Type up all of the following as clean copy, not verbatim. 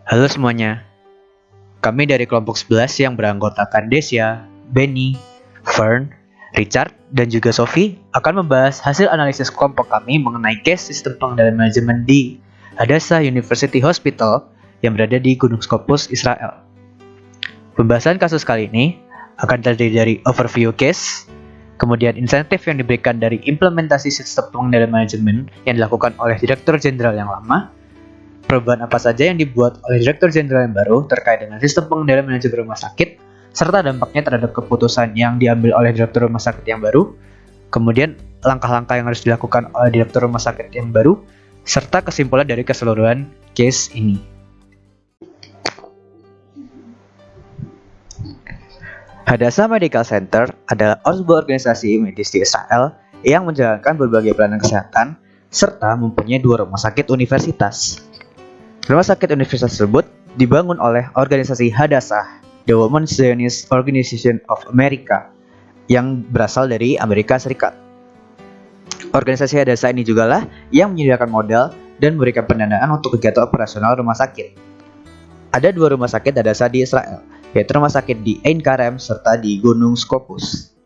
Halo semuanya, kami dari kelompok 11 yang beranggotakan Desya, Benny, Fern, Richard, dan juga Sophie akan membahas hasil analisis kelompok kami mengenai case sistem pengendalian manajemen di Hadassah University Hospital yang berada di Gunung Scopus, Israel. Pembahasan kasus kali ini akan terdiri dari overview case, kemudian insentif yang diberikan dari implementasi sistem pengendalian manajemen yang dilakukan oleh Direktur Jenderal yang lama, perubahan apa saja yang dibuat oleh Direktur Jenderal yang baru terkait dengan sistem pengendalian manajemen rumah sakit, serta dampaknya terhadap keputusan yang diambil oleh Direktur Rumah Sakit yang baru, kemudian langkah-langkah yang harus dilakukan oleh Direktur Rumah Sakit yang baru, serta kesimpulan dari keseluruhan case ini. Hadassah Medical Center adalah sebuah organisasi medis di Israel yang menjalankan berbagai pelayanan kesehatan serta mempunyai 2 rumah sakit universitas. Rumah sakit universitas tersebut dibangun oleh organisasi Hadassah, The Women's Zionist Organization of America, yang berasal dari Amerika Serikat. Organisasi Hadassah ini jugalah yang menyediakan modal dan memberikan pendanaan untuk kegiatan operasional rumah sakit. Ada 2 rumah sakit Hadassah di Israel, yaitu rumah sakit di Ein Karem serta di Gunung Scopus.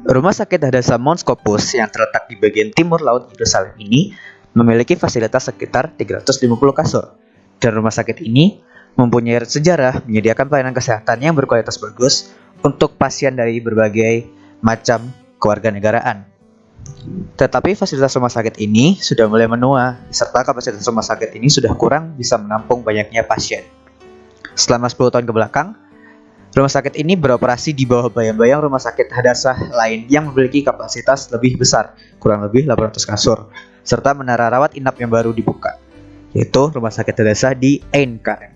Rumah sakit Hadassah Mount Scopus yang terletak di bagian timur laut Yerusalem ini memiliki fasilitas sekitar 350 kasur, dan rumah sakit ini mempunyai sejarah menyediakan pelayanan kesehatan yang berkualitas bagus untuk pasien dari berbagai macam kewarganegaraan. Tetapi fasilitas rumah sakit ini sudah mulai menua, serta kapasitas rumah sakit ini sudah kurang bisa menampung banyaknya pasien. Selama 10 tahun ke belakang, rumah sakit ini beroperasi di bawah bayang-bayang rumah sakit Hadassah lain yang memiliki kapasitas lebih besar, kurang lebih 800 kasur, serta menara rawat inap yang baru dibuka, yaitu Rumah Sakit Hadassah di Ein Karem.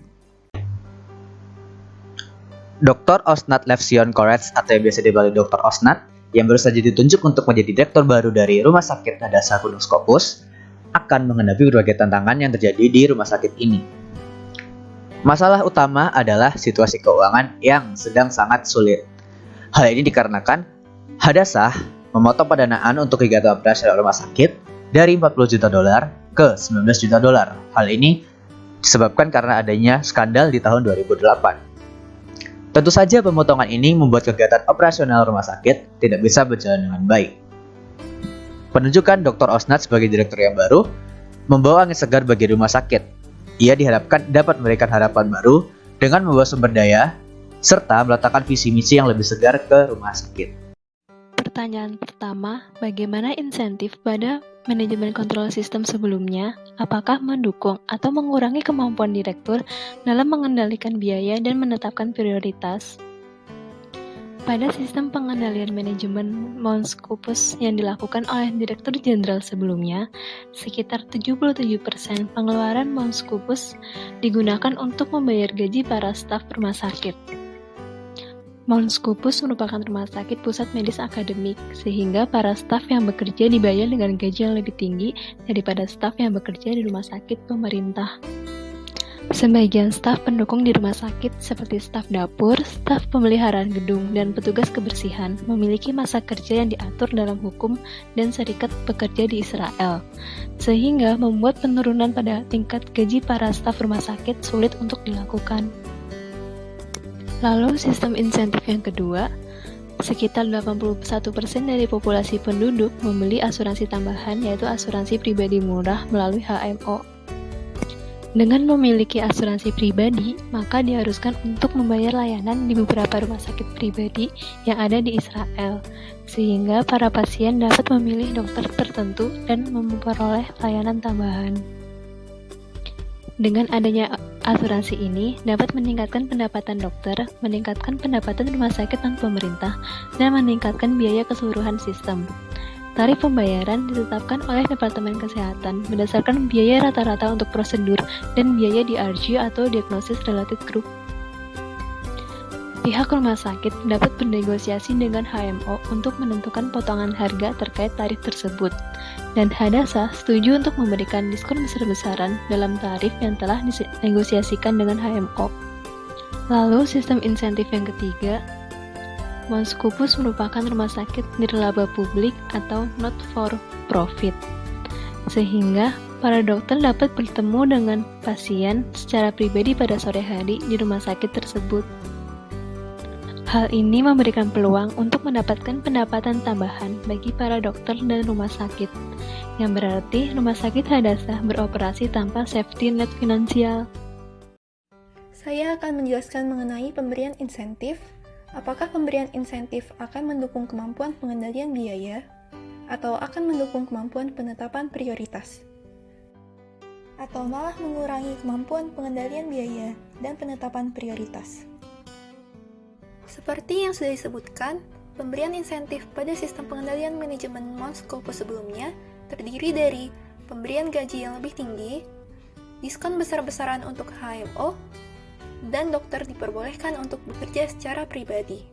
Dr. Osnat Levsion Koretz, atau yang biasa dipanggil Dr. Osnat, yang baru saja ditunjuk untuk menjadi direktur baru dari Rumah Sakit Hadassah Gunung Scopus, akan menghadapi berbagai tantangan yang terjadi di rumah sakit ini. Masalah utama adalah situasi keuangan yang sedang sangat sulit. Hal ini dikarenakan Hadassah memotong pendanaan untuk kegiatan operasional rumah sakit dari $40 juta ke $19 juta. Hal ini disebabkan karena adanya skandal di tahun 2008. Tentu saja pemotongan ini membuat kegiatan operasional rumah sakit tidak bisa berjalan dengan baik. Penunjukan Dr. Osnat sebagai direktur yang baru membawa angin segar bagi rumah sakit. Ia diharapkan dapat memberikan harapan baru dengan membawa sumber daya serta meletakkan visi misi yang lebih segar ke rumah sakit. Pertanyaan pertama, bagaimana insentif pada manajemen kontrol sistem sebelumnya? Apakah mendukung atau mengurangi kemampuan direktur dalam mengendalikan biaya dan menetapkan prioritas? Pada sistem pengendalian manajemen Mount Scopus yang dilakukan oleh Direktur Jenderal sebelumnya, sekitar 77% pengeluaran Mount Scopus digunakan untuk membayar gaji para staf rumah sakit. Mount Scopus merupakan rumah sakit pusat medis akademik, sehingga para staf yang bekerja dibayar dengan gaji yang lebih tinggi daripada staf yang bekerja di rumah sakit pemerintah. Sebagian staf pendukung di rumah sakit seperti staf dapur, staf pemeliharaan gedung, dan petugas kebersihan memiliki masa kerja yang diatur dalam hukum dan serikat pekerja di Israel, sehingga membuat penurunan pada tingkat gaji para staf rumah sakit sulit untuk dilakukan. Lalu sistem insentif yang kedua, sekitar 81% dari populasi penduduk membeli asuransi tambahan, yaitu asuransi pribadi murah melalui HMO. Dengan memiliki asuransi pribadi, maka diharuskan untuk membayar layanan di beberapa rumah sakit pribadi yang ada di Israel, sehingga para pasien dapat memilih dokter tertentu dan memperoleh layanan tambahan. Dengan adanya asuransi ini dapat meningkatkan pendapatan dokter, meningkatkan pendapatan rumah sakit dan pemerintah, dan meningkatkan biaya keseluruhan sistem. Tarif pembayaran ditetapkan oleh Departemen Kesehatan berdasarkan biaya rata-rata untuk prosedur dan biaya DRG atau Diagnosis Related Group. Pihak rumah sakit dapat bernegosiasi dengan HMO untuk menentukan potongan harga terkait tarif tersebut, dan Hadassah setuju untuk memberikan diskon besar-besaran dalam tarif yang telah dinegosiasikan dengan HMO. Lalu sistem insentif yang ketiga, Mount Scopus merupakan rumah sakit nirlaba publik atau not for profit, sehingga para dokter dapat bertemu dengan pasien secara pribadi pada sore hari di rumah sakit tersebut. Hal ini memberikan peluang untuk mendapatkan pendapatan tambahan bagi para dokter dan rumah sakit, yang berarti rumah sakit Hadasah beroperasi tanpa safety net finansial. Saya akan menjelaskan mengenai pemberian insentif. Apakah pemberian insentif akan mendukung kemampuan pengendalian biaya atau akan mendukung kemampuan penetapan prioritas? Atau malah mengurangi kemampuan pengendalian biaya dan penetapan prioritas? Seperti yang sudah disebutkan, pemberian insentif pada sistem pengendalian manajemen Mount Scopus sebelumnya terdiri dari pemberian gaji yang lebih tinggi, diskon besar-besaran untuk HMO, dan dokter diperbolehkan untuk bekerja secara pribadi.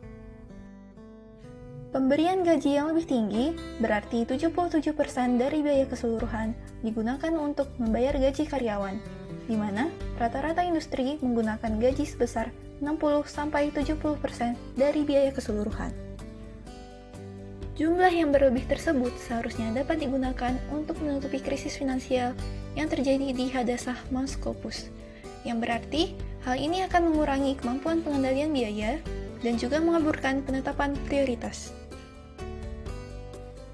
Pemberian gaji yang lebih tinggi berarti 77% dari biaya keseluruhan digunakan untuk membayar gaji karyawan, di mana rata-rata industri menggunakan gaji sebesar 60-70% dari biaya keseluruhan. Jumlah yang berlebih tersebut seharusnya dapat digunakan untuk menutupi krisis finansial yang terjadi di Hadasah Mount Scopus, yang berarti hal ini akan mengurangi kemampuan pengendalian biaya dan juga mengaburkan penetapan prioritas.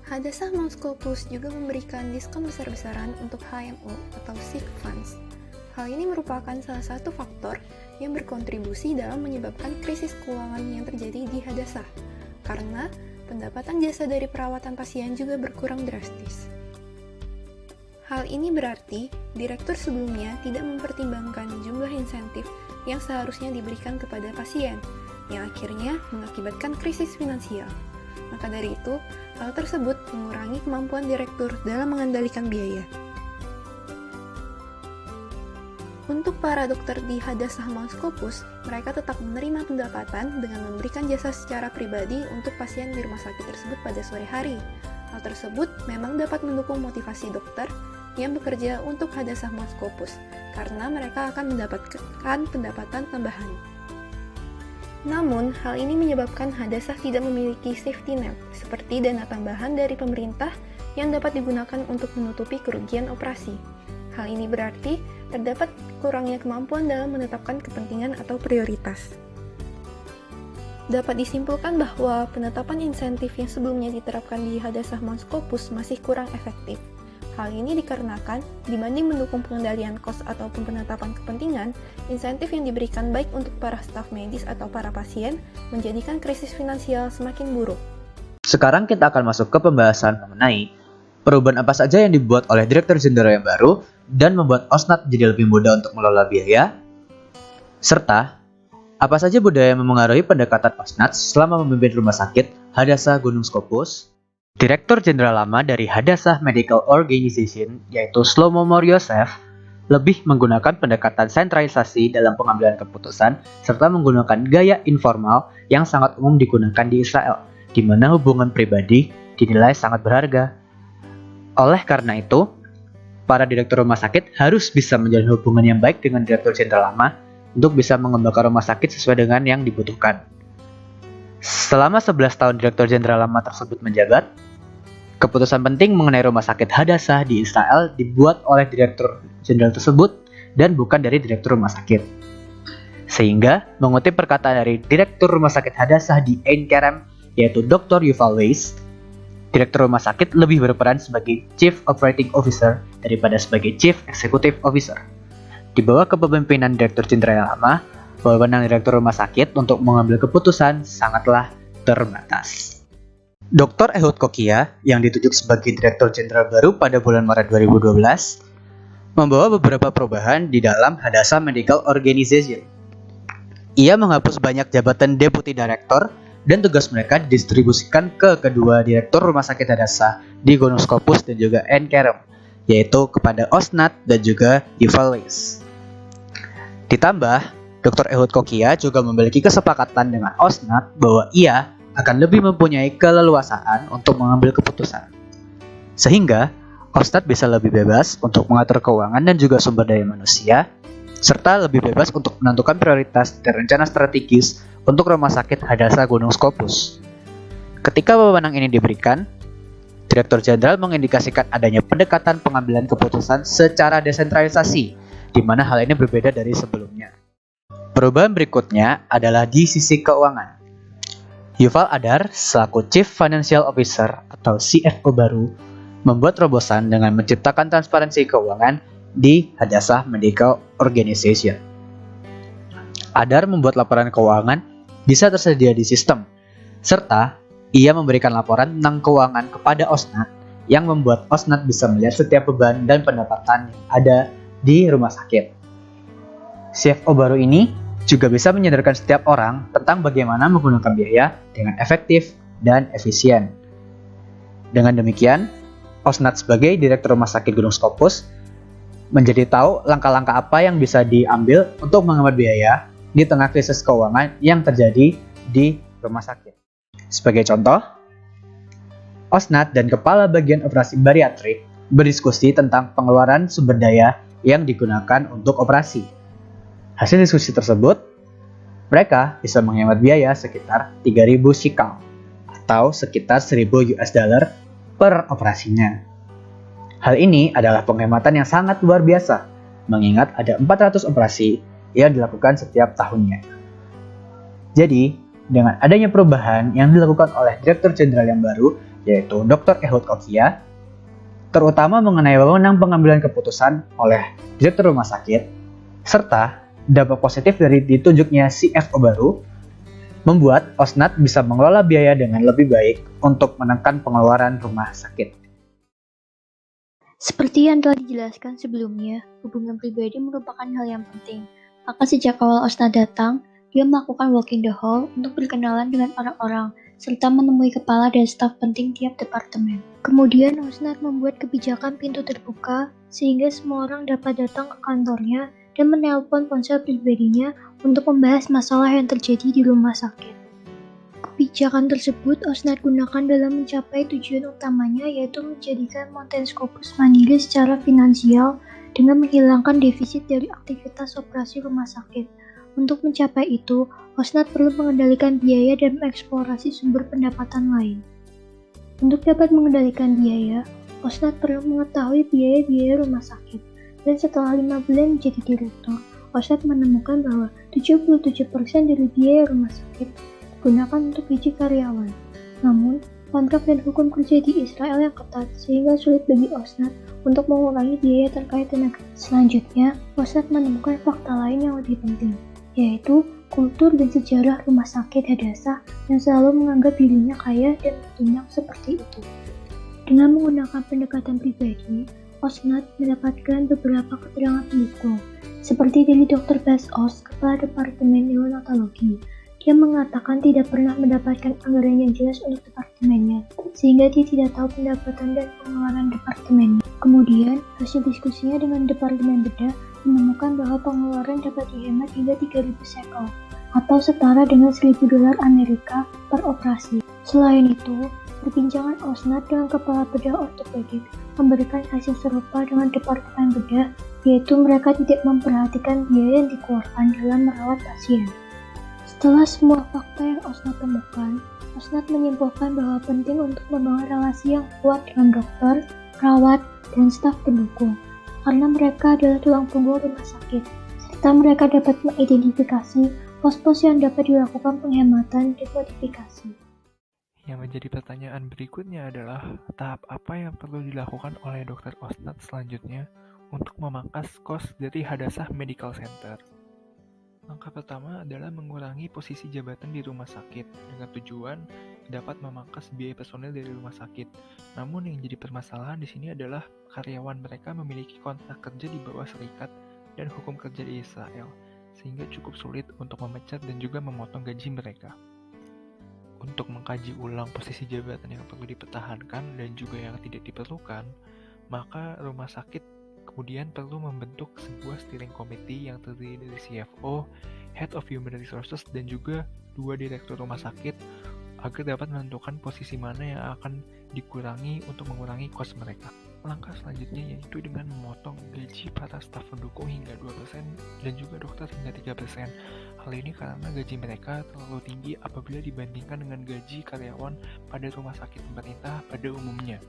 Hadasah Mount Scopus juga memberikan diskon besar-besaran untuk HMO atau sick funds. Hal ini merupakan salah satu faktor yang berkontribusi dalam menyebabkan krisis keuangan yang terjadi di Hadasah, karena pendapatan jasa dari perawatan pasien juga berkurang drastis. Hal ini berarti direktur sebelumnya tidak mempertimbangkan jumlah insentif yang seharusnya diberikan kepada pasien, yang akhirnya mengakibatkan krisis finansial. Maka dari itu, hal tersebut mengurangi kemampuan direktur dalam mengendalikan biaya. Untuk para dokter di Hadasah Mount Scopus, mereka tetap menerima pendapatan dengan memberikan jasa secara pribadi untuk pasien di rumah sakit tersebut pada sore hari. Hal tersebut memang dapat mendukung motivasi dokter yang bekerja untuk Hadasah Mount Scopus, karena mereka akan mendapatkan pendapatan tambahan. Namun, hal ini menyebabkan Hadasah tidak memiliki safety net, seperti dana tambahan dari pemerintah yang dapat digunakan untuk menutupi kerugian operasi. Hal ini berarti terdapat kurangnya kemampuan dalam menetapkan kepentingan atau prioritas. Dapat disimpulkan bahwa penetapan insentif yang sebelumnya diterapkan di Hadasah Mount Scopus masih kurang efektif. Hal ini dikarenakan dibanding mendukung pengendalian kos ataupun penetapan kepentingan, insentif yang diberikan baik untuk para staf medis atau para pasien menjadikan krisis finansial semakin buruk. Sekarang kita akan masuk ke pembahasan mengenai perubahan apa saja yang dibuat oleh Direktur Jenderal yang baru dan membuat OSNAT jadi lebih mudah untuk mengelola biaya, serta apa saja budaya yang memengaruhi pendekatan OSNAT selama memimpin rumah sakit Hadasah Gunung Scopus. Direktur Jenderal lama dari Hadasah Medical Organization, yaitu Shlomo Mor Yosef, lebih menggunakan pendekatan sentralisasi dalam pengambilan keputusan serta menggunakan gaya informal yang sangat umum digunakan di Israel, di mana hubungan pribadi dinilai sangat berharga. Oleh karena itu, para direktur rumah sakit harus bisa menjalin hubungan yang baik dengan direktur jenderal lama untuk bisa mengembangkan rumah sakit sesuai dengan yang dibutuhkan. Selama 11 tahun direktur jenderal lama tersebut menjabat, keputusan penting mengenai rumah sakit Hadasah di Israel dibuat oleh direktur jenderal tersebut dan bukan dari direktur rumah sakit. Sehingga, mengutip perkataan dari direktur rumah sakit Hadasah di Ein Kerem, yaitu Dr. Yuval Weiss, direktur rumah sakit lebih berperan sebagai Chief Operating Officer daripada sebagai Chief Executive Officer. Di bawah kepemimpinan direktur jenderal yang lama, wewenang direktur rumah sakit untuk mengambil keputusan sangatlah terbatas. Dr. Ehud Kokia, yang ditunjuk sebagai direktur jenderal baru pada bulan Maret 2012, membawa beberapa perubahan di dalam Hadasah Medical Organization. Ia menghapus banyak jabatan deputi direktur dan tugas mereka didistribusikan ke kedua direktur rumah sakit Hadasah di Gunung Scopus dan juga Ein Kerem, yaitu kepada OSNAT dan juga Yuval Weiss. Ditambah, Dr. Ehud Kokia juga memiliki kesepakatan dengan OSNAT bahwa ia akan lebih mempunyai keleluasaan untuk mengambil keputusan. Sehingga, OSNAT bisa lebih bebas untuk mengatur keuangan dan juga sumber daya manusia, serta lebih bebas untuk menentukan prioritas dan rencana strategis untuk rumah sakit Hadasah Gunung Scopus. Ketika wewenang ini diberikan, Direktur Jenderal mengindikasikan adanya pendekatan pengambilan keputusan secara desentralisasi, di mana hal ini berbeda dari sebelumnya. Perubahan berikutnya adalah di sisi keuangan. Yuval Adar, selaku Chief Financial Officer atau CFO baru, membuat terobosan dengan menciptakan transparansi keuangan di Hadassah Medical Organization. Adar membuat laporan keuangan bisa tersedia di sistem, serta ia memberikan laporan tentang keuangan kepada Osnat yang membuat Osnat bisa melihat setiap beban dan pendapatan yang ada di rumah sakit. CFO baru ini juga bisa menyadarkan setiap orang tentang bagaimana menggunakan biaya dengan efektif dan efisien. Dengan demikian, Osnat sebagai Direktur Rumah Sakit Gunung Scopus menjadi tahu langkah-langkah apa yang bisa diambil untuk menghemat biaya di tengah krisis keuangan yang terjadi di rumah sakit. Sebagai contoh, Osnat dan Kepala Bagian Operasi Bariatrik berdiskusi tentang pengeluaran sumber daya yang digunakan untuk operasi. Hasil diskusi tersebut, mereka bisa menghemat biaya sekitar 3.000 shekel atau sekitar 1.000 US dollar per operasinya. Hal ini adalah penghematan yang sangat luar biasa, mengingat ada 400 operasi yang dilakukan setiap tahunnya. Jadi, dengan adanya perubahan yang dilakukan oleh Direktur Jenderal yang baru, yaitu Dr. Ehud Kokia, terutama mengenai wewenang pengambilan keputusan oleh Direktur Rumah Sakit, serta dampak positif dari ditunjuknya CFO baru, membuat Osnat bisa mengelola biaya dengan lebih baik untuk menekan pengeluaran rumah sakit. Seperti yang telah dijelaskan sebelumnya, hubungan pribadi merupakan hal yang penting. Maka sejak awal Osnat datang, dia melakukan walking the hall untuk berkenalan dengan orang-orang, serta menemui kepala dan staf penting tiap departemen. Kemudian Osnat membuat kebijakan pintu terbuka, sehingga semua orang dapat datang ke kantornya dan menelpon ponsel pribadinya untuk membahas masalah yang terjadi di rumah sakit. Kebijakan tersebut Osnat gunakan dalam mencapai tujuan utamanya, yaitu menjadikan Mountain Scopus mandiri secara finansial dengan menghilangkan defisit dari aktivitas operasi rumah sakit. Untuk mencapai itu, Osnat perlu mengendalikan biaya dan mengeksplorasi sumber pendapatan lain. Untuk dapat mengendalikan biaya, Osnat perlu mengetahui biaya-biaya rumah sakit. Dan setelah 5 bulan menjadi direktur, Osnat menemukan bahwa 77% dari biaya rumah sakit digunakan untuk gaji karyawan. Namun, kontrak dan hukum kerja di Israel yang ketat sehingga sulit bagi Osnat untuk mengurangi biaya terkait tenaga. Selanjutnya, Osnat menemukan fakta lain yang lebih penting, yaitu kultur dan sejarah rumah sakit Hadassah yang selalu menganggap dirinya kaya dan bertunjang seperti itu. Dengan menggunakan pendekatan pribadi, Osnat mendapatkan beberapa keterangan pendukung, seperti dari Dr. Bas Os, Kepala Departemen Neonatologi. Dia mengatakan tidak pernah mendapatkan anggaran yang jelas untuk departemennya, sehingga dia tidak tahu pendapatan dan pengeluaran departemennya. Kemudian, hasil diskusinya dengan Departemen Bedah menemukan bahwa pengeluaran dapat dihemat hingga 3.000 shekel, atau setara dengan 1.000 dolar Amerika per operasi. Selain itu, perbincangan Osnat dengan Kepala Bedah Ortopedik memberikan hasil serupa dengan Departemen Bedah, yaitu mereka tidak memperhatikan biaya yang dikeluarkan dalam merawat pasien. Setelah semua fakta yang Osnat temukan, Osnat menyimpulkan bahwa penting untuk membangun relasi yang kuat dengan dokter, perawat, dan staf pendukung, karena mereka adalah tulang punggung rumah sakit, serta mereka dapat mengidentifikasi pos-pos yang dapat dilakukan penghematan dan modifikasi. Yang menjadi pertanyaan berikutnya adalah tahap apa yang perlu dilakukan oleh Dr. Osnat selanjutnya untuk memangkas kos dari Hadassah Medical Center. Langkah pertama adalah mengurangi posisi jabatan di rumah sakit dengan tujuan dapat memangkas biaya personel dari rumah sakit. Namun yang jadi permasalahan di sini adalah karyawan mereka memiliki kontrak kerja di bawah serikat dan hukum kerja di Israel, sehingga cukup sulit untuk memecat dan juga memotong gaji mereka. Untuk mengkaji ulang posisi jabatan yang perlu dipertahankan dan juga yang tidak diperlukan, maka rumah sakit kemudian perlu membentuk sebuah steering committee yang terdiri dari CFO, Head of Human Resources, dan juga 2 direktur rumah sakit agar dapat menentukan posisi mana yang akan dikurangi untuk mengurangi kos mereka. Langkah selanjutnya yaitu dengan memotong gaji para staf pendukung hingga 2% dan juga dokter hingga 3%. Hal ini karena gaji mereka terlalu tinggi apabila dibandingkan dengan gaji karyawan pada rumah sakit pemerintah pada umumnya.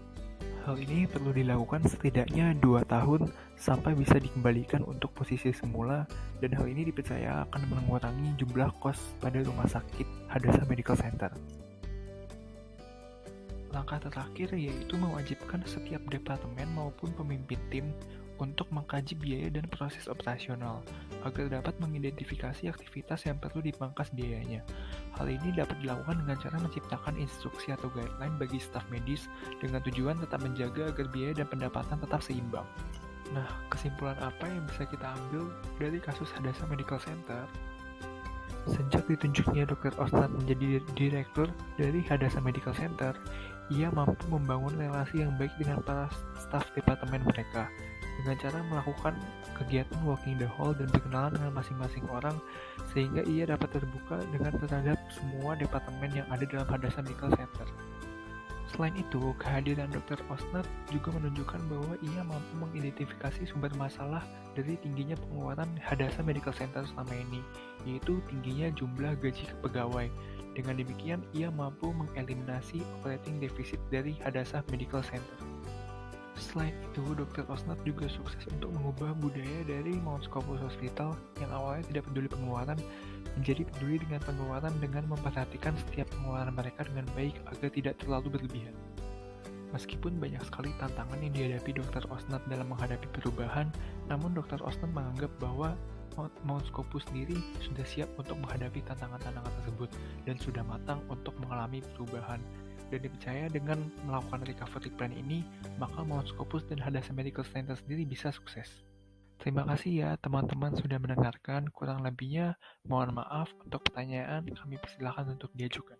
Hal ini perlu dilakukan setidaknya 2 tahun sampai bisa dikembalikan untuk posisi semula, dan hal ini dipercaya akan mengurangi jumlah kos pada rumah sakit Hadasa Medical Center. Langkah terakhir yaitu mewajibkan setiap departemen maupun pemimpin tim untuk mengkaji biaya dan proses operasional agar dapat mengidentifikasi aktivitas yang perlu dipangkas biayanya. Hal ini dapat dilakukan dengan cara menciptakan instruksi atau guideline bagi staf medis dengan tujuan tetap menjaga agar biaya dan pendapatan tetap seimbang. Nah, kesimpulan apa yang bisa kita ambil dari kasus Hadasa Medical Center? Sejak ditunjuknya Dr. Osnat menjadi direktur dari Hadasa Medical Center, ia mampu membangun relasi yang baik dengan para staf departemen mereka dengan cara melakukan kegiatan walking the hall dan berkenalan dengan masing-masing orang, sehingga ia dapat terbuka terhadap semua departemen yang ada dalam Hadasa Medical Center. Selain itu, kehadiran Dr. Osnat juga menunjukkan bahwa ia mampu mengidentifikasi sumber masalah dari tingginya pengeluaran Hadasa Medical Center selama ini, yaitu tingginya jumlah gaji pegawai. Dengan demikian, ia mampu mengeliminasi operating deficit dari Hadasa Medical Center. Selain itu, Dr. Osnat juga sukses untuk mengubah budaya dari Mount Scopus Hospital yang awalnya tidak peduli pengeluaran menjadi peduli dengan pengeluaran dengan memperhatikan setiap pengeluaran mereka dengan baik agar tidak terlalu berlebihan. Meskipun banyak sekali tantangan yang dihadapi Dr. Osnat dalam menghadapi perubahan, namun Dr. Osnat menganggap bahwa Mount Scopus sendiri sudah siap untuk menghadapi tantangan-tantangan tersebut dan sudah matang untuk mengalami perubahan. Dan dipercaya dengan melakukan recovery plan ini, maka Mount Scopus dan Hadasa Medical Center sendiri bisa sukses. Terima kasih ya teman-teman sudah mendengarkan. Kurang lebihnya mohon maaf. Untuk pertanyaan kami persilahkan untuk diajukan.